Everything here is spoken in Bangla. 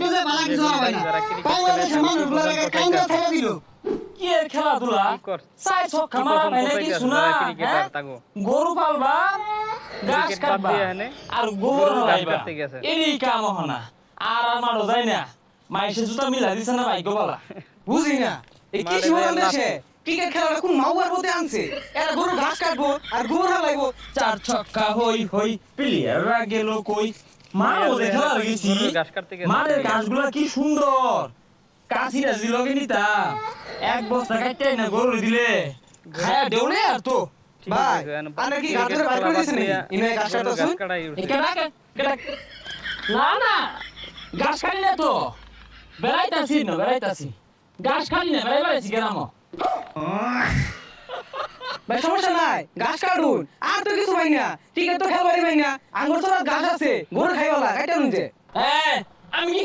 যে বালা কিছু হবে না কয় মানে মানুষ গুলা কাইন্দা ছেড়ে দিল কি এর খেলাধুলা সাই ছক্কা মারা মানে কি শোনা গরু পালবা ঘাস কাটবা আর গোবর লাইবা এই কাম হনা আর আমারও যাই না মাইসে জুতা মিলা দিছ না ভাগ্য বলা বুঝি না এই কি জীবন দেশে ক্রিকেট খেলাটা কোন মাউয়ার মধ্যে আনছে এরা গরু ঘাস কাটবো আর গোবর লাগবো চার ছক্কা হই হই প্লেয়াররা গেল কই মার মধ্যে খেলা লাগেছি মাঠের ঘাসগুলা কি সুন্দর কাশিরা জিলগে নিতা এক বস্তা কাটতে না গরু দিলে খায়া দেউলে আর তো ভাই আরে কি ঘাস ধরে বাইর করে দিছেন ইনে ঘাস কাটছুন না না ঘাস খালি না তো বেড়াইতাছি ঘাস খালি না বেড়াইছি গ্রামও ভাই সমস্যা নাই ঘাস কাটুন আর তো কিছু ভাই না ক্রিকেট তো খেলবারই ভাই না আঙ্গুর তো ঘাস আছে গরু খাইওয়ালা কাটা নুন যে আমি কি